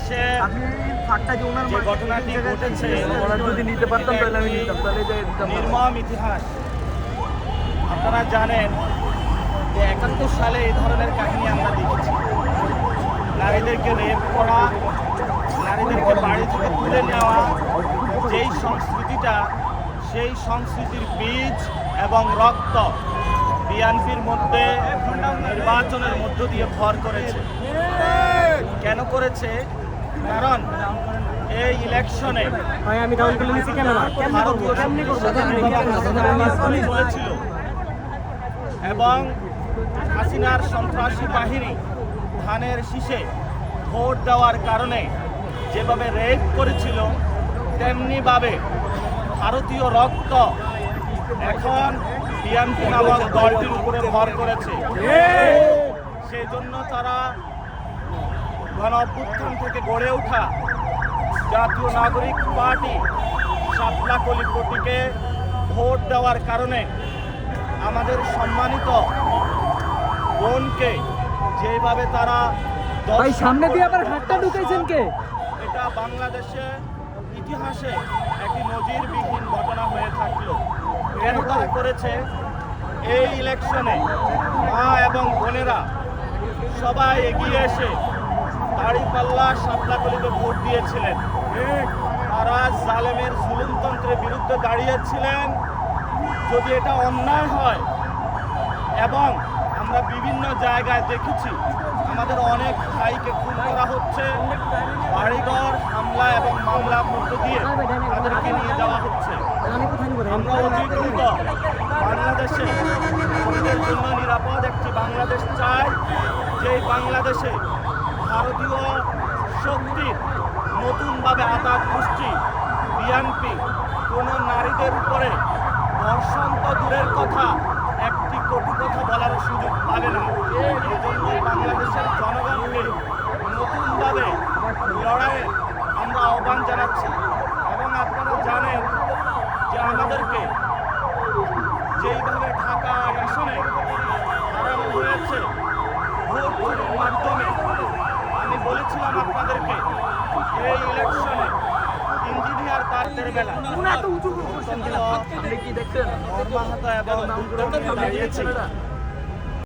বাংলাদেশে যে ঘটনাটি ঘটেছে যদি নিতে পারতাম তাহলে আমি নিতাম, তাহলে নির্মম ইতিহাস। আপনারা জানেন যে 71 সালে এই ধরনের কাহিনী আমরা দেখেছি। নারীদেরকে রেপ করা, নারীদেরকে বাড়ি থেকে তুলে নেওয়া, যেই সংস্কৃতিটা, সেই সংস্কৃতির বীজ এবং রক্ত বিএনপির মধ্যে নির্বাচনের মধ্য দিয়ে ভর করেছে। কেন করেছে? কারণ এই ইলেকশনে চলেছিল এবং হাসিনার সন্ত্রাসী বাহিনী ধানের শীষে ভোট দেওয়ার কারণে যেভাবে রেপ করেছিল, তেমনিভাবে ভারতীয় রক্ত এখন বিএনপি নামক দলটির উপরে ভর করেছে। সেই জন্য তারা গণ অভ্যুত্থান থেকে গড়ে ওঠা জাতীয় নাগরিক পার্টি শাপলা কলি প্রতীকে ভোট দেওয়ার কারণে আমাদের সম্মানিত বোনকে যেভাবে তারা সামনে দিয়ে আবার হাতটা ঢুকাইছেন কে? এটা বাংলাদেশে ইতিহাসে একটি নজিরবিহীন ঘটনা হয়ে থাকলো। কেন তারা করেছে? এই ইলেকশনে মা এবং বোনেরা সবাই এগিয়ে এসে দাঁড়িপাল্লা শাপলাকলিতে ভোট দিয়েছিলেন। তারা জালেমের জুলুমতন্ত্রের বিরুদ্ধে দাঁড়িয়েছিলেন। যদি এটা অন্যায় হয়, এবং আমরা বিভিন্ন জায়গায় দেখেছি আমাদের অনেক ভাইকে খুন করা হচ্ছে, বাড়িঘর হামলা এবং মামলার মধ্য দিয়ে তাদেরকে নিয়ে যাওয়া হচ্ছে। আমরা অতি দ্রুত বাংলাদেশে আমাদের জন্য নিরাপদ একটি বাংলাদেশ চাই, যেই বাংলাদেশে ভারতীয় শক্তির নতুনভাবে আঘাত গোষ্ঠী বিএনপি কোনো নারীদের উপরে ধর্ষণ তো দূরের কথা, একটি কটু কথা বলার সুযোগ পাবে না। এই জন্য বাংলাদেশের জনগণকে নতুনভাবে লড়াইয়ে আমরা আহ্বান জানাচ্ছি। এবং আপনারা জানেন যে আমাদেরকে যেইভাবে ঢাকা আসনে হারানো হয়েছে ভোট চুরির মাধ্যমে, আমি বলেছিলাম আপনাদেরকে এই ইলেকশনে ইঞ্জিনিয়ার তাদের বেলা কি দেখছেন? মর্মাহত এবং দাঁড়িয়েছে।